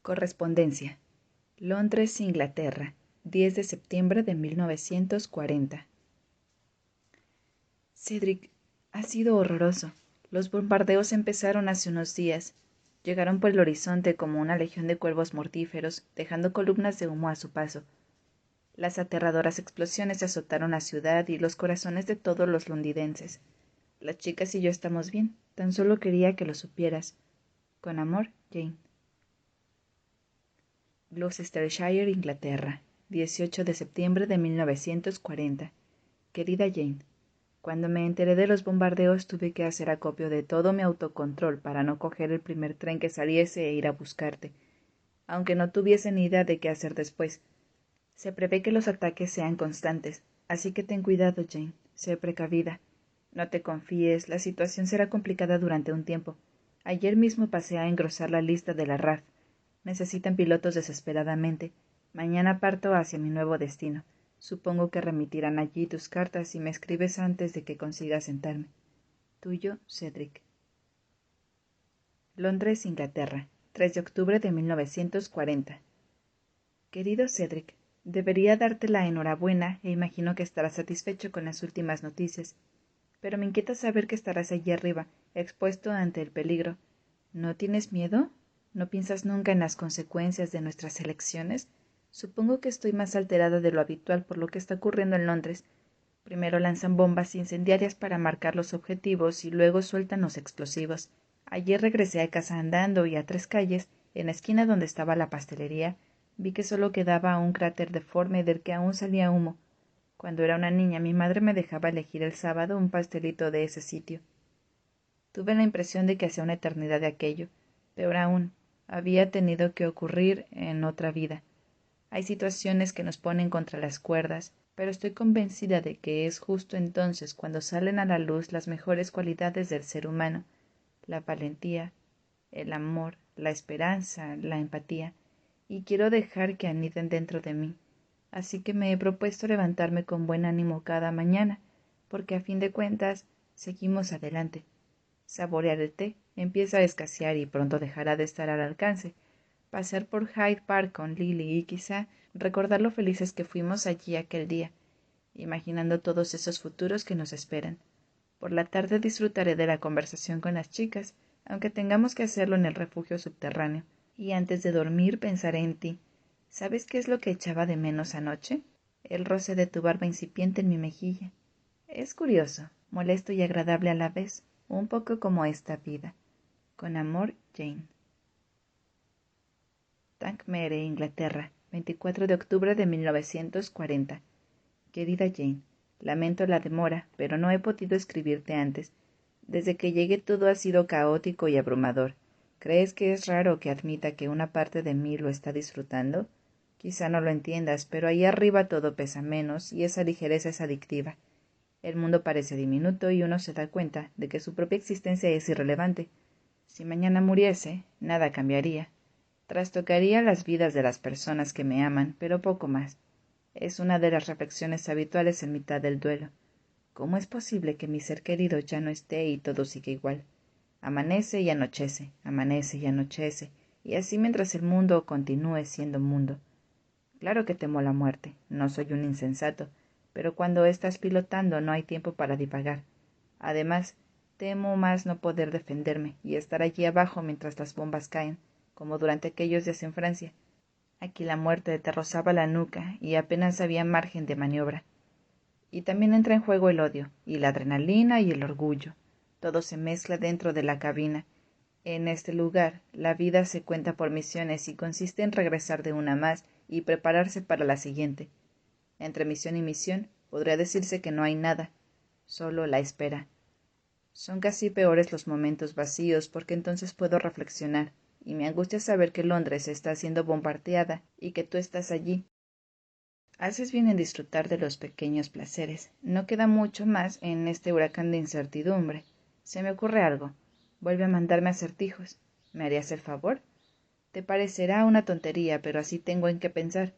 Correspondencia. Londres, Inglaterra, 10 de septiembre de 1940. Cedric, ha sido horroroso. Los bombardeos empezaron hace unos días. Llegaron por el horizonte como una legión de cuervos mortíferos, dejando columnas de humo a su paso. Las aterradoras explosiones azotaron la ciudad y los corazones de todos los londinenses. Las chicas y yo estamos bien. Tan solo quería que lo supieras. Con amor, Jane. Gloucestershire, Inglaterra, 18 de septiembre de 1940. Querida Jane, cuando me enteré de los bombardeos tuve que hacer acopio de todo mi autocontrol para no coger el primer tren que saliese e ir a buscarte, aunque no tuviese ni idea de qué hacer después. Se prevé que los ataques sean constantes, así que ten cuidado, Jane, sé precavida. No te confíes, la situación será complicada durante un tiempo. Ayer mismo pasé a engrosar la lista de la RAF. Necesitan pilotos desesperadamente. Mañana parto hacia mi nuevo destino. Supongo que remitirán allí tus cartas y me escribes antes de que consiga sentarme. Tuyo, Cedric. Londres, Inglaterra, 3 de octubre de 1940. Querido Cedric, debería darte la enhorabuena e imagino que estarás satisfecho con las últimas noticias. Pero me inquieta saber que estarás allí arriba, expuesto ante el peligro. ¿No tienes miedo? ¿No piensas nunca en las consecuencias de nuestras elecciones? Supongo que estoy más alterada de lo habitual por lo que está ocurriendo en Londres. Primero lanzan bombas incendiarias para marcar los objetivos y luego sueltan los explosivos. Ayer regresé a casa andando y a 3 calles, en la esquina donde estaba la pastelería, vi que solo quedaba un cráter deforme del que aún salía humo. Cuando era una niña, mi madre me dejaba elegir el sábado un pastelito de ese sitio. Tuve la impresión de que hacía una eternidad de aquello. Peor aún, había tenido que ocurrir en otra vida. Hay situaciones que nos ponen contra las cuerdas, pero estoy convencida de que es justo entonces cuando salen a la luz las mejores cualidades del ser humano, la valentía, el amor, la esperanza, la empatía, y quiero dejar que aniden dentro de mí. Así que me he propuesto levantarme con buen ánimo cada mañana, porque a fin de cuentas seguimos adelante. Saborear el té empieza a escasear y pronto dejará de estar al alcance. Pasear por Hyde Park con Lily y quizá recordar lo felices que fuimos allí aquel día, imaginando todos esos futuros que nos esperan. Por la tarde disfrutaré de la conversación con las chicas, aunque tengamos que hacerlo en el refugio subterráneo, y antes de dormir pensaré en ti. ¿Sabes qué es lo que echaba de menos anoche? El roce de tu barba incipiente en mi mejilla. Es curioso, molesto y agradable a la vez, un poco como esta vida. Con amor, Jane. Tankmere, Inglaterra, 24 de octubre de 1940. Querida Jane, lamento la demora, pero no he podido escribirte antes. Desde que llegué todo ha sido caótico y abrumador. ¿Crees que es raro que admita que una parte de mí lo está disfrutando? Quizá no lo entiendas, pero ahí arriba todo pesa menos y esa ligereza es adictiva. El mundo parece diminuto y uno se da cuenta de que su propia existencia es irrelevante. Si mañana muriese, nada cambiaría. Trastocaría las vidas de las personas que me aman, pero poco más. Es una de las reflexiones habituales en mitad del duelo. ¿Cómo es posible que mi ser querido ya no esté y todo sigue igual? Amanece y anochece, y así mientras el mundo continúe siendo mundo. Claro que temo la muerte, no soy un insensato, pero cuando estás pilotando no hay tiempo para divagar. Además, temo más no poder defenderme y estar allí abajo mientras las bombas caen, como durante aquellos días en Francia. Aquí la muerte te rozaba la nuca y apenas había margen de maniobra. Y también entra en juego el odio, y la adrenalina y el orgullo. Todo se mezcla dentro de la cabina. En este lugar, la vida se cuenta por misiones y consiste en regresar de una más y prepararse para la siguiente. Entre misión y misión, podría decirse que no hay nada, solo la espera. Son casi peores los momentos vacíos porque entonces puedo reflexionar, y me angustia saber que Londres está siendo bombardeada y que tú estás allí. Haces bien en disfrutar de los pequeños placeres. No queda mucho más en este huracán de incertidumbre. Se me ocurre algo. Vuelve a mandarme acertijos. ¿Me harías el favor? Te parecerá una tontería, pero así tengo en qué pensar.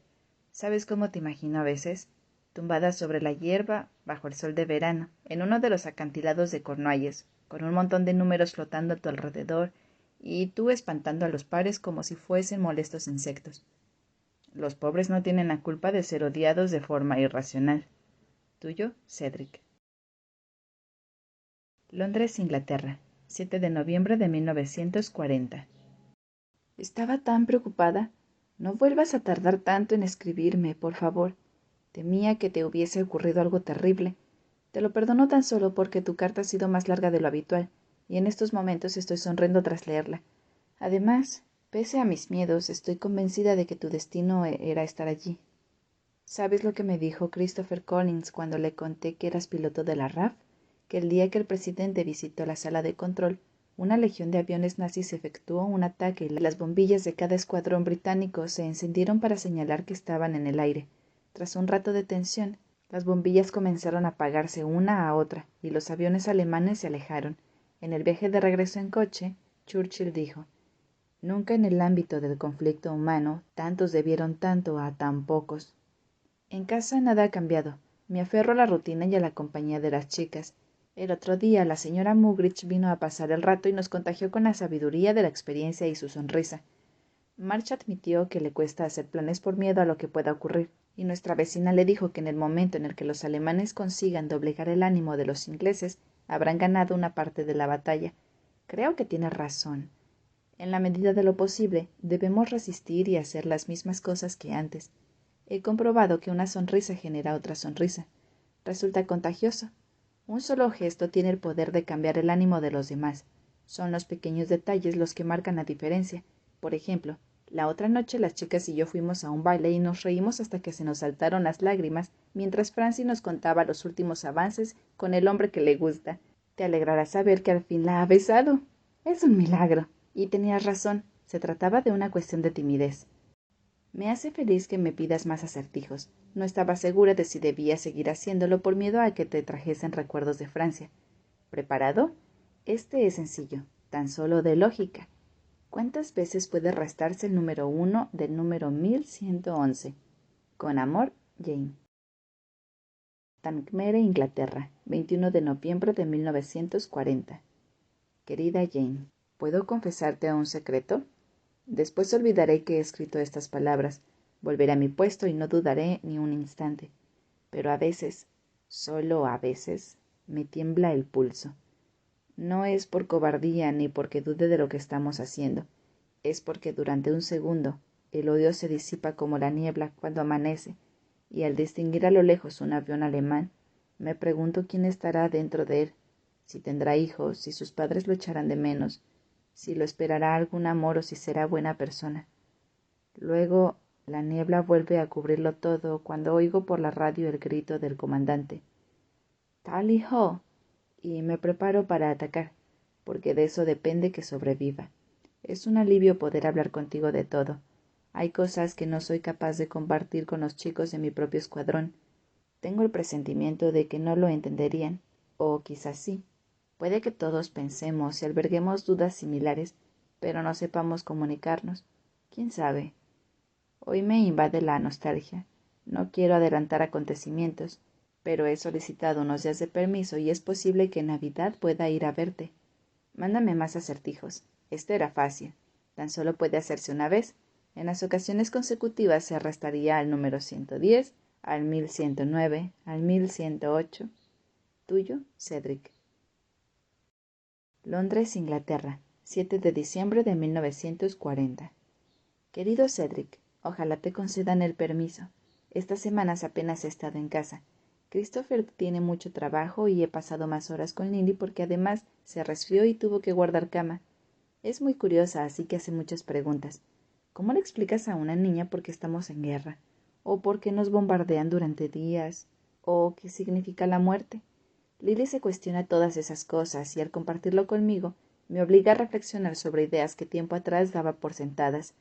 ¿Sabes cómo te imagino a veces? Tumbada sobre la hierba, bajo el sol de verano, en uno de los acantilados de Cornualles, con un montón de números flotando a tu alrededor y tú espantando a los pares como si fuesen molestos insectos. Los pobres no tienen la culpa de ser odiados de forma irracional. Tuyo, Cedric. Londres, Inglaterra, 7 de noviembre de 1940. Estaba tan preocupada. No vuelvas a tardar tanto en escribirme, por favor. Temía que te hubiese ocurrido algo terrible. Te lo perdono tan solo porque tu carta ha sido más larga de lo habitual, y en estos momentos estoy sonriendo tras leerla. Además, pese a mis miedos, estoy convencida de que tu destino era estar allí. ¿Sabes lo que me dijo Christopher Collins cuando le conté que eras piloto de la RAF? Que el día que el presidente visitó la sala de control, una legión de aviones nazis efectuó un ataque y las bombillas de cada escuadrón británico se encendieron para señalar que estaban en el aire. Tras un rato de tensión, las bombillas comenzaron a apagarse una a otra y los aviones alemanes se alejaron. En el viaje de regreso en coche, Churchill dijo: «Nunca en el ámbito del conflicto humano tantos debieron tanto a tan pocos». En casa nada ha cambiado. Me aferro a la rutina y a la compañía de las chicas. El otro día la señora Mugridge vino a pasar el rato y nos contagió con la sabiduría de la experiencia y su sonrisa. March admitió que le cuesta hacer planes por miedo a lo que pueda ocurrir, y nuestra vecina le dijo que en el momento en el que los alemanes consigan doblegar el ánimo de los ingleses, habrán ganado una parte de la batalla. Creo que tiene razón. En la medida de lo posible, debemos resistir y hacer las mismas cosas que antes. He comprobado que una sonrisa genera otra sonrisa. Resulta contagioso. Un solo gesto tiene el poder de cambiar el ánimo de los demás. Son los pequeños detalles los que marcan la diferencia. Por ejemplo, la otra noche las chicas y yo fuimos a un baile y nos reímos hasta que se nos saltaron las lágrimas mientras Francie nos contaba los últimos avances con el hombre que le gusta. Te alegrará saber que al fin la ha besado. Es un milagro. Y tenías razón. Se trataba de una cuestión de timidez. Me hace feliz que me pidas más acertijos. No estaba segura de si debía seguir haciéndolo por miedo a que te trajesen recuerdos de Francia. ¿Preparado? Este es sencillo, tan solo de lógica. ¿Cuántas veces puede restarse el número 1 del número 1111? Con amor, Jane. Tankmere, Inglaterra, 21 de noviembre de 1940. Querida Jane, ¿puedo confesarte un secreto? Después olvidaré que he escrito estas palabras, volveré a mi puesto y no dudaré ni un instante. Pero a veces, solo a veces, me tiembla el pulso. No es por cobardía ni porque dude de lo que estamos haciendo. Es porque durante un segundo el odio se disipa como la niebla cuando amanece, y al distinguir a lo lejos un avión alemán, me pregunto quién estará dentro de él, si tendrá hijos, si sus padres lo echarán de menos, si lo esperará algún amor o si será buena persona. Luego la niebla vuelve a cubrirlo todo cuando oigo por la radio el grito del comandante. «Tally ho», y me preparo para atacar, porque de eso depende que sobreviva. Es un alivio poder hablar contigo de todo. Hay cosas que no soy capaz de compartir con los chicos de mi propio escuadrón. Tengo el presentimiento de que no lo entenderían, o quizás sí. Puede que todos pensemos y alberguemos dudas similares, pero no sepamos comunicarnos. ¿Quién sabe? Hoy me invade la nostalgia. No quiero adelantar acontecimientos, pero he solicitado unos días de permiso y es posible que en Navidad pueda ir a verte. Mándame más acertijos. Este era fácil. Tan solo puede hacerse una vez. En las ocasiones consecutivas se restaría al número 110, al 1109, al 1108. Tuyo, Cedric. Londres, Inglaterra, 7 de diciembre de 1940. Querido Cedric, ojalá te concedan el permiso. Estas semanas apenas he estado en casa. Christopher tiene mucho trabajo y he pasado más horas con Lily porque además se resfrió y tuvo que guardar cama. Es muy curiosa, así que hace muchas preguntas. ¿Cómo le explicas a una niña por qué estamos en guerra? ¿O por qué nos bombardean durante días? ¿O qué significa la muerte? Lily se cuestiona todas esas cosas y al compartirlo conmigo me obliga a reflexionar sobre ideas que tiempo atrás daba por sentadas.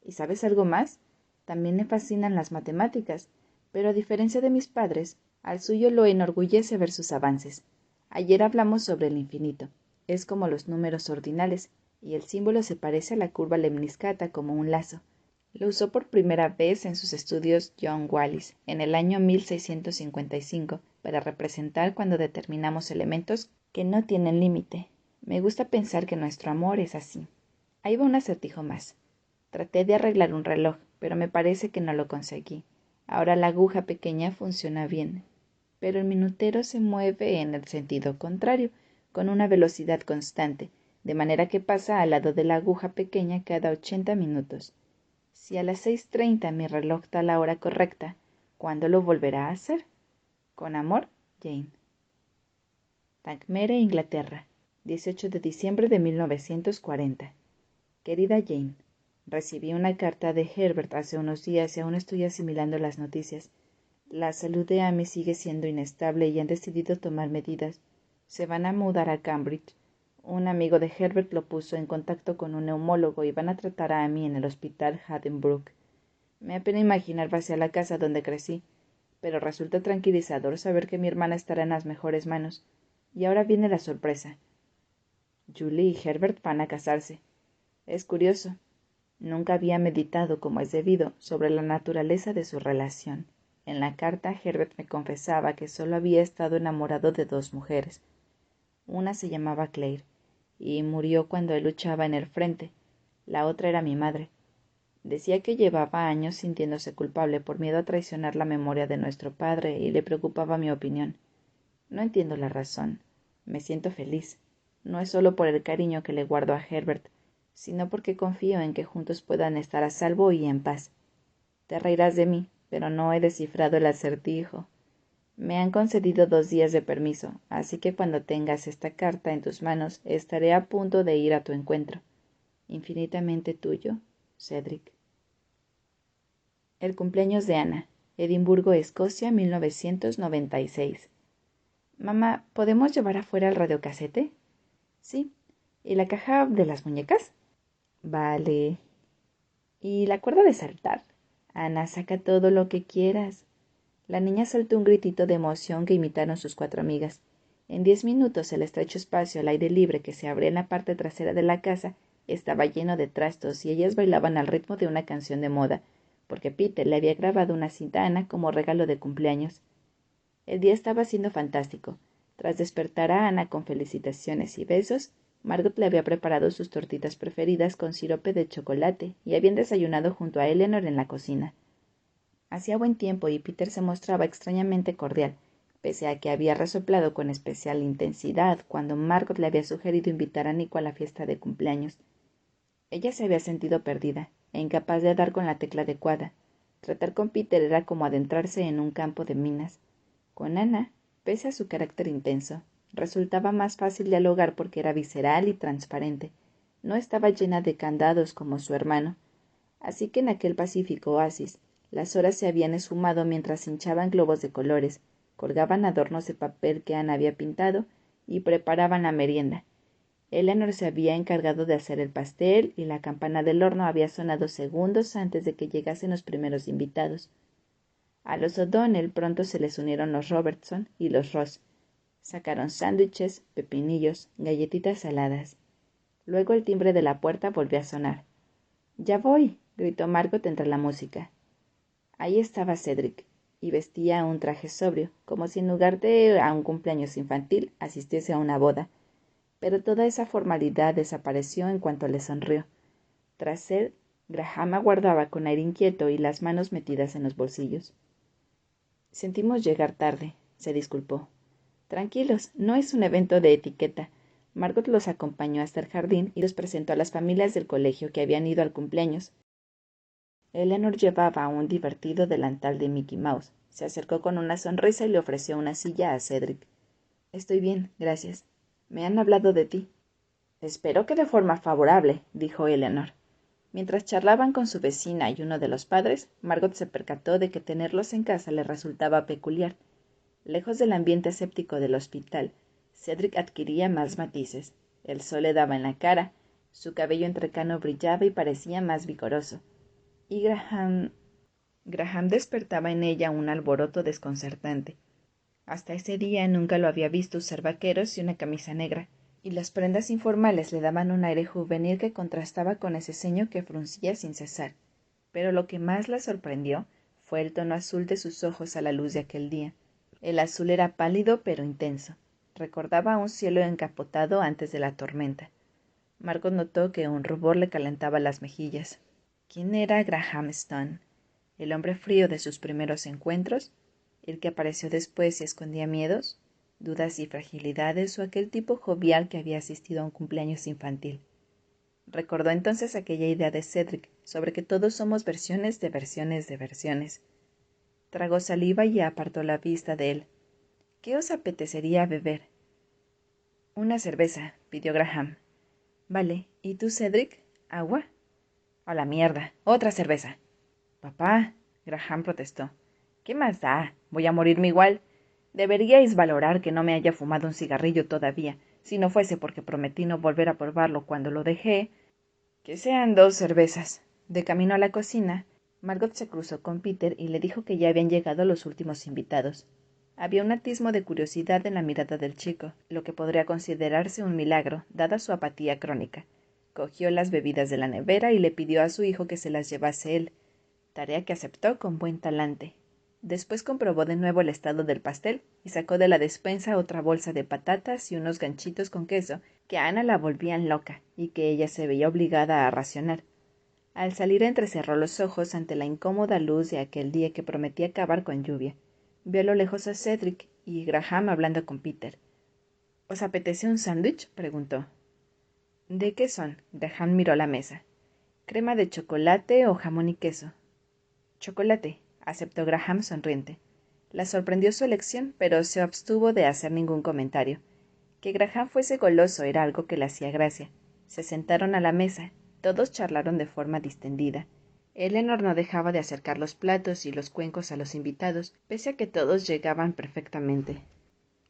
¿Y sabes algo más? También le fascinan las matemáticas, pero a diferencia de mis padres, al suyo lo enorgullece ver sus avances. Ayer hablamos sobre el infinito. Es como los números ordinales, y el símbolo se parece a la curva lemniscata como un lazo. Lo usó por primera vez en sus estudios John Wallis, en el año 1655, para representar cuando determinamos elementos que no tienen límite. Me gusta pensar que nuestro amor es así. Ahí va un acertijo más. Traté de arreglar un reloj, pero me parece que no lo conseguí. Ahora la aguja pequeña funciona bien, pero el minutero se mueve en el sentido contrario, con una velocidad constante, de manera que pasa al lado de la aguja pequeña cada 80 minutos. Si a las 6:30 mi reloj da la hora correcta, ¿cuándo lo volverá a hacer? Con amor, Jane. Tangmere, Inglaterra, 18 de diciembre de 1940. Querida Jane, recibí una carta de Herbert hace unos días y aún estoy asimilando las noticias. La salud de Amy sigue siendo inestable y han decidido tomar medidas. Se van a mudar a Cambridge. Un amigo de Herbert lo puso en contacto con un neumólogo y van a tratar a Amy en el hospital Haddonbrook. Me apena imaginar hacia la casa donde crecí, pero resulta tranquilizador saber que mi hermana estará en las mejores manos. Y ahora viene la sorpresa. Julie y Herbert van a casarse. Es curioso. Nunca había meditado, como es debido, sobre la naturaleza de su relación. En la carta, Herbert me confesaba que solo había estado enamorado de 2 mujeres. Una se llamaba Claire, y murió cuando él luchaba en el frente. La otra era mi madre. Decía que llevaba años sintiéndose culpable por miedo a traicionar la memoria de nuestro padre y le preocupaba mi opinión. No entiendo la razón. Me siento feliz. No es solo por el cariño que le guardo a Herbert, sino porque confío en que juntos puedan estar a salvo y en paz. Te reirás de mí, pero no he descifrado el acertijo. Me han concedido 2 días de permiso, así que cuando tengas esta carta en tus manos estaré a punto de ir a tu encuentro. Infinitamente tuyo, Cedric. El cumpleaños de Ana, Edimburgo, Escocia, 1996. Mamá, ¿podemos llevar afuera el radiocasete? Sí. ¿Y la caja de las muñecas? Vale. ¿Y la cuerda de saltar? Ana, saca todo lo que quieras. La niña soltó un gritito de emoción que imitaron sus 4 amigas. En 10 minutos el estrecho espacio al aire libre que se abría en la parte trasera de la casa estaba lleno de trastos y ellas bailaban al ritmo de una canción de moda, porque Peter le había grabado una cinta a Ana como regalo de cumpleaños. El día estaba siendo fantástico. Tras despertar a Ana con felicitaciones y besos, Margot le había preparado sus tortitas preferidas con sirope de chocolate y habían desayunado junto a Eleanor en la cocina. Hacía buen tiempo y Peter se mostraba extrañamente cordial, pese a que había resoplado con especial intensidad cuando Margot le había sugerido invitar a Nico a la fiesta de cumpleaños. Ella se había sentido perdida e incapaz de dar con la tecla adecuada. Tratar con Peter era como adentrarse en un campo de minas. Con Ana, pese a su carácter intenso, resultaba más fácil dialogar porque era visceral y transparente. No estaba llena de candados como su hermano. Así que en aquel pacífico oasis, las horas se habían esfumado mientras hinchaban globos de colores, colgaban adornos de papel que Ana había pintado y preparaban la merienda. Eleanor se había encargado de hacer el pastel y la campana del horno había sonado segundos antes de que llegasen los primeros invitados. A los O'Donnell pronto se les unieron los Robertson y los Ross. Sacaron sándwiches, pepinillos, galletitas saladas. Luego el timbre de la puerta volvió a sonar. «Ya voy», gritó Margot entre la música. Ahí estaba Cedric, y vestía un traje sobrio, como si en lugar de a un cumpleaños infantil asistiese a una boda. Pero toda esa formalidad desapareció en cuanto le sonrió. Tras él, Graham aguardaba con aire inquieto y las manos metidas en los bolsillos. «Sentimos llegar tarde», se disculpó. «Tranquilos, no es un evento de etiqueta». Margot los acompañó hasta el jardín y los presentó a las familias del colegio que habían ido al cumpleaños. Eleanor llevaba un divertido delantal de Mickey Mouse. Se acercó con una sonrisa y le ofreció una silla a Cedric. «Estoy bien, gracias. Me han hablado de ti». «Espero que de forma favorable», dijo Eleanor. Mientras charlaban con su vecina y uno de los padres, Margot se percató de que tenerlos en casa le resultaba peculiar. Lejos del ambiente escéptico del hospital, Cedric adquiría más matices. El sol le daba en la cara, su cabello entrecano brillaba y parecía más vigoroso. Y Graham despertaba en ella un alboroto desconcertante. Hasta ese día nunca lo había visto usar vaqueros y una camisa negra, y las prendas informales le daban un aire juvenil que contrastaba con ese ceño que fruncía sin cesar. Pero lo que más la sorprendió fue el tono azul de sus ojos a la luz de aquel día. El azul era pálido pero intenso. Recordaba un cielo encapotado antes de la tormenta. Margot notó que un rubor le calentaba las mejillas. ¿Quién era Graham Stone? ¿El hombre frío de sus primeros encuentros? ¿El que apareció después y escondía miedos, dudas y fragilidades, o aquel tipo jovial que había asistido a un cumpleaños infantil? Recordó entonces aquella idea de Cedric sobre que todos somos versiones de versiones de versiones. Tragó saliva y apartó la vista de él. ¿Qué os apetecería beber? Una cerveza, pidió Graham. Vale, ¿y tú, Cedric? ¿Agua? A la mierda, otra cerveza. Papá, Graham protestó. ¿Qué más da? Voy a morirme igual. Deberíais valorar que no me haya fumado un cigarrillo todavía, si no fuese porque prometí no volver a probarlo cuando lo dejé. Que sean 2 cervezas. De camino a la cocina, Margot se cruzó con Peter y le dijo que ya habían llegado los últimos invitados. Había un atismo de curiosidad en la mirada del chico, lo que podría considerarse un milagro, dada su apatía crónica. Cogió las bebidas de la nevera y le pidió a su hijo que se las llevase él, tarea que aceptó con buen talante. Después comprobó de nuevo el estado del pastel y sacó de la despensa otra bolsa de patatas y unos ganchitos con queso que a Ana la volvían loca y que ella se veía obligada a racionar. Al salir entrecerró los ojos ante la incómoda luz de aquel día que prometía acabar con lluvia. Vio a lo lejos a Cedric y Graham hablando con Peter. ¿Os apetece un sándwich? Preguntó. ¿De qué son? Graham miró la mesa. ¿Crema de chocolate o jamón y queso? Chocolate, aceptó Graham sonriente. La sorprendió su elección, pero se abstuvo de hacer ningún comentario. Que Graham fuese goloso era algo que le hacía gracia. Se sentaron a la mesa. Todos charlaron de forma distendida. Eleanor no dejaba de acercar los platos y los cuencos a los invitados, pese a que todos llegaban perfectamente.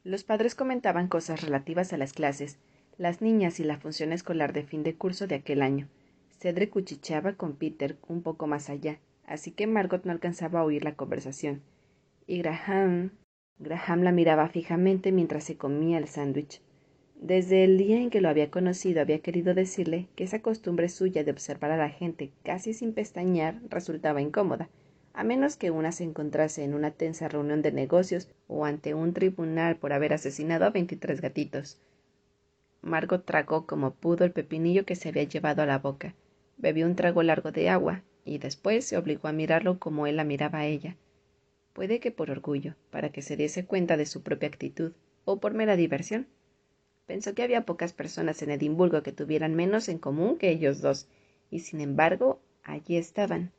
Los padres comentaban cosas relativas a las clases, las niñas y la función escolar de fin de curso de aquel año. Cedric cuchicheaba con Peter un poco más allá, así que Margot no alcanzaba a oír la conversación. Y Graham la miraba fijamente mientras se comía el sándwich. Desde el día en que lo había conocido había querido decirle que esa costumbre suya de observar a la gente casi sin pestañear resultaba incómoda, a menos que una se encontrase en una tensa reunión de negocios o ante un tribunal por haber asesinado a 23 gatitos. Margot tragó como pudo el pepinillo que se había llevado a la boca, bebió un trago largo de agua y después se obligó a mirarlo como él la miraba a ella. Puede que por orgullo, para que se diese cuenta de su propia actitud, o por mera diversión. Pensó que había pocas personas en Edimburgo que tuvieran menos en común que ellos dos, y sin embargo, allí estaban,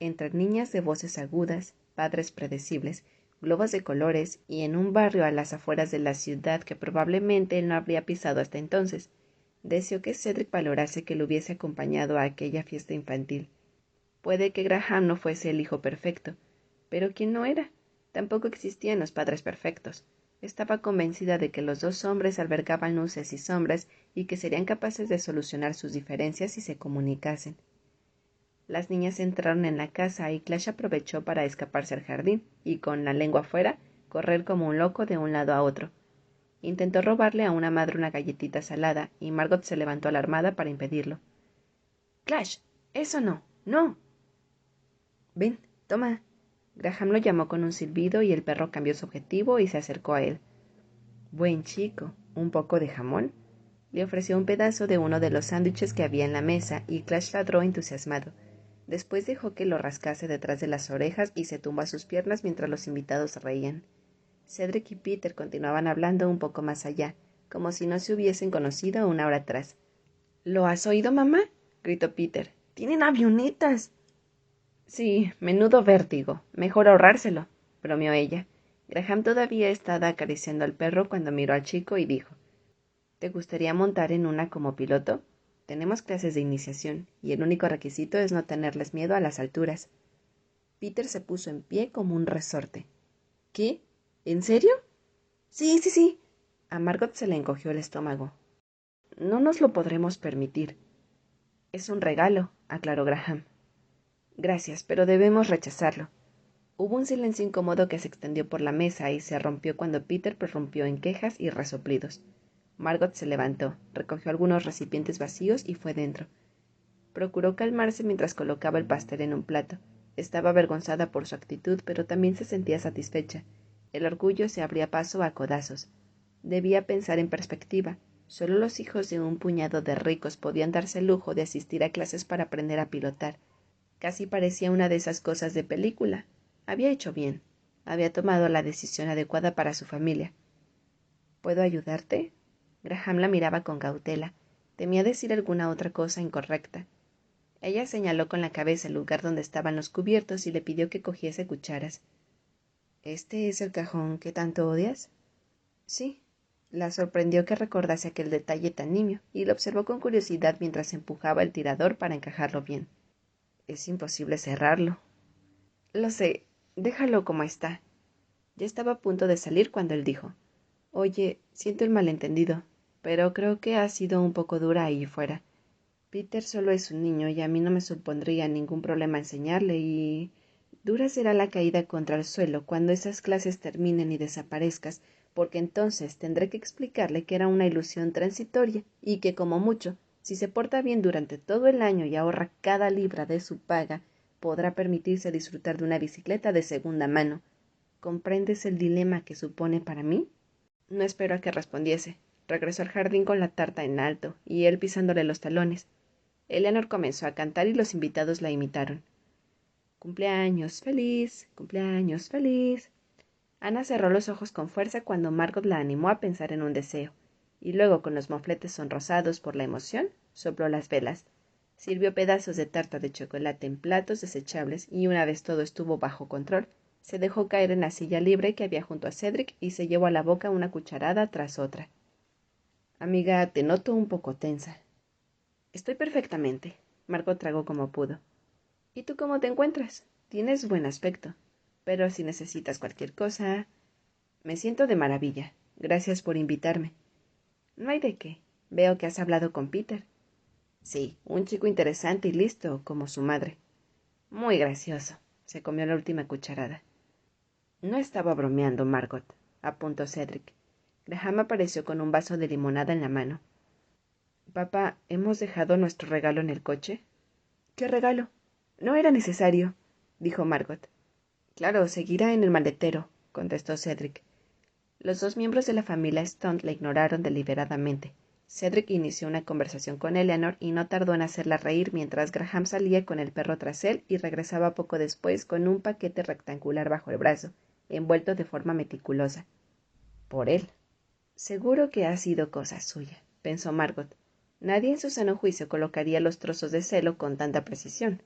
entre niñas de voces agudas, padres predecibles, globos de colores, y en un barrio a las afueras de la ciudad que probablemente él no habría pisado hasta entonces. Deseó que Cedric valorase que lo hubiese acompañado a aquella fiesta infantil. Puede que Graham no fuese el hijo perfecto, pero ¿quién no era? Tampoco existían los padres perfectos. Estaba convencida de que los dos hombres albergaban luces y sombras y que serían capaces de solucionar sus diferencias si se comunicasen. Las niñas entraron en la casa y Clash aprovechó para escaparse al jardín y, con la lengua afuera, correr como un loco de un lado a otro. Intentó robarle a una madre una galletita salada y Margot se levantó alarmada para impedirlo. —Clash, eso no, no. —Ven, toma. Graham lo llamó con un silbido y el perro cambió su objetivo y se acercó a él. Buen chico, ¿un poco de jamón? Le ofreció un pedazo de uno de los sándwiches que había en la mesa y Clash ladró entusiasmado. Después dejó que lo rascase detrás de las orejas y se tumbó a sus piernas mientras los invitados reían. Cedric y Peter continuaban hablando un poco más allá, como si no se hubiesen conocido una hora atrás. —¿Lo has oído, mamá? —gritó Peter. —¡Tienen avionetas! —Sí, menudo vértigo. Mejor ahorrárselo —bromeó ella. Graham todavía estaba acariciando al perro cuando miró al chico y dijo: —¿Te gustaría montar en una como piloto? Tenemos clases de iniciación, y el único requisito es no tenerles miedo a las alturas. Peter se puso en pie como un resorte. —¿Qué? ¿En serio? Sí. A Margot se le encogió el estómago. No nos lo podremos permitir. Es un regalo, aclaró Graham. Gracias, pero debemos rechazarlo. Hubo un silencio incómodo que se extendió por la mesa y se rompió cuando Peter prorrumpió en quejas y resoplidos. Margot se levantó, recogió algunos recipientes vacíos y fue dentro. Procuró calmarse mientras colocaba el pastel en un plato. Estaba avergonzada por su actitud, pero también se sentía satisfecha. El orgullo se abría paso a codazos. Debía pensar en perspectiva. Solo los hijos de un puñado de ricos podían darse el lujo de asistir a clases para aprender a pilotar. Casi parecía una de esas cosas de película. Había hecho bien. Había tomado la decisión adecuada para su familia. ¿Puedo ayudarte? Graham la miraba con cautela. Temía decir alguna otra cosa incorrecta. Ella señaló con la cabeza el lugar donde estaban los cubiertos y le pidió que cogiese cucharas. ¿Este es el cajón que tanto odias? Sí. La sorprendió que recordase aquel detalle tan nimio, y lo observó con curiosidad mientras empujaba el tirador para encajarlo bien. Es imposible cerrarlo. Lo sé. Déjalo como está. Ya estaba a punto de salir cuando él dijo: Oye, siento el malentendido, pero creo que ha sido un poco dura ahí fuera. Peter solo es un niño y a mí no me supondría ningún problema enseñarle y... Dura será la caída contra el suelo cuando esas clases terminen y desaparezcas, porque entonces tendré que explicarle que era una ilusión transitoria y que, como mucho, si se porta bien durante todo el año y ahorra cada libra de su paga, podrá permitirse disfrutar de una bicicleta de segunda mano. ¿Comprendes el dilema que supone para mí? No esperó a que respondiese. Regresó al jardín con la tarta en alto, y él pisándole los talones. Eleanor comenzó a cantar y los invitados la imitaron. Cumpleaños feliz, cumpleaños feliz. Ana cerró los ojos con fuerza cuando Margot la animó a pensar en un deseo, y luego, con los mofletes sonrosados por la emoción, sopló las velas. Sirvió pedazos de tarta de chocolate en platos desechables y una vez todo estuvo bajo control, se dejó caer en la silla libre que había junto a Cedric y se llevó a la boca una cucharada tras otra. Amiga, te noto un poco tensa. Estoy perfectamente. Margot tragó como pudo. ¿Y tú cómo te encuentras? Tienes buen aspecto. Pero si necesitas cualquier cosa... Me siento de maravilla. Gracias por invitarme. No hay de qué. Veo que has hablado con Peter. Sí, un chico interesante y listo, como su madre. Muy gracioso. Se comió la última cucharada. No estaba bromeando, Margot, apuntó Cedric. Graham apareció con un vaso de limonada en la mano. Papá, ¿hemos dejado nuestro regalo en el coche? ¿Qué regalo? No era necesario, dijo Margot. Claro, seguirá en el maletero, contestó Cedric. Los dos miembros de la familia Stunt la ignoraron deliberadamente. Cedric inició una conversación con Eleanor y no tardó en hacerla reír mientras Graham salía con el perro tras él y regresaba poco después con un paquete rectangular bajo el brazo, envuelto de forma meticulosa. Por él. Seguro que ha sido cosa suya, pensó Margot. Nadie en su sano juicio colocaría los trozos de celo con tanta precisión.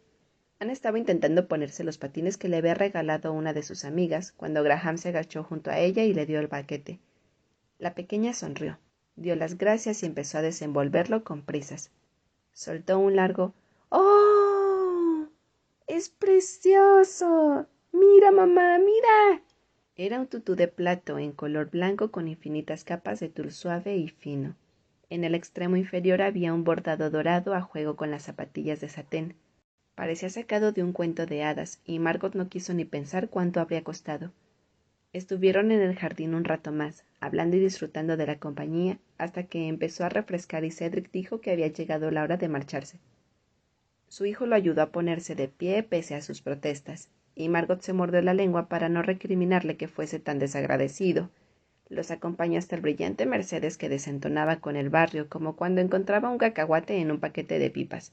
Ana estaba intentando ponerse los patines que le había regalado una de sus amigas cuando Graham se agachó junto a ella y le dio el paquete. La pequeña sonrió, dio las gracias y empezó a desenvolverlo con prisas. Soltó un largo «¡Oh! ¡Es precioso! ¡Mira, mamá, mira!». Era un tutú de plato en color blanco con infinitas capas de tul suave y fino. En el extremo inferior había un bordado dorado a juego con las zapatillas de satén. Parecía sacado de un cuento de hadas, y Margot no quiso ni pensar cuánto habría costado. Estuvieron en el jardín un rato más, hablando y disfrutando de la compañía, hasta que empezó a refrescar y Cedric dijo que había llegado la hora de marcharse. Su hijo lo ayudó a ponerse de pie pese a sus protestas, y Margot se mordió la lengua para no recriminarle que fuese tan desagradecido. Los acompañó hasta el brillante Mercedes que desentonaba con el barrio como cuando encontraba un cacahuate en un paquete de pipas.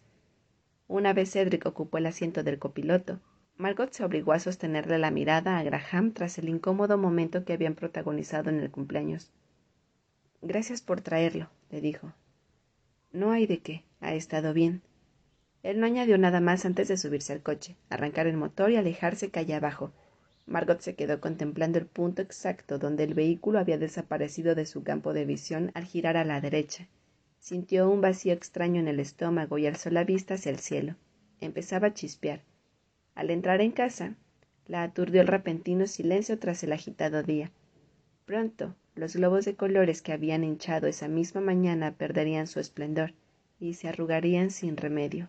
Una vez Cedric ocupó el asiento del copiloto, Margot se obligó a sostenerle la mirada a Graham tras el incómodo momento que habían protagonizado en el cumpleaños. «Gracias por traerlo», le dijo. «No hay de qué, ha estado bien». Él no añadió nada más antes de subirse al coche, arrancar el motor y alejarse calle abajo. Margot se quedó contemplando el punto exacto donde el vehículo había desaparecido de su campo de visión al girar a la derecha. Sintió un vacío extraño en el estómago y alzó la vista hacia el cielo. Empezaba a chispear. Al entrar en casa, la aturdió el repentino silencio tras el agitado día. Pronto, los globos de colores que habían hinchado esa misma mañana perderían su esplendor y se arrugarían sin remedio.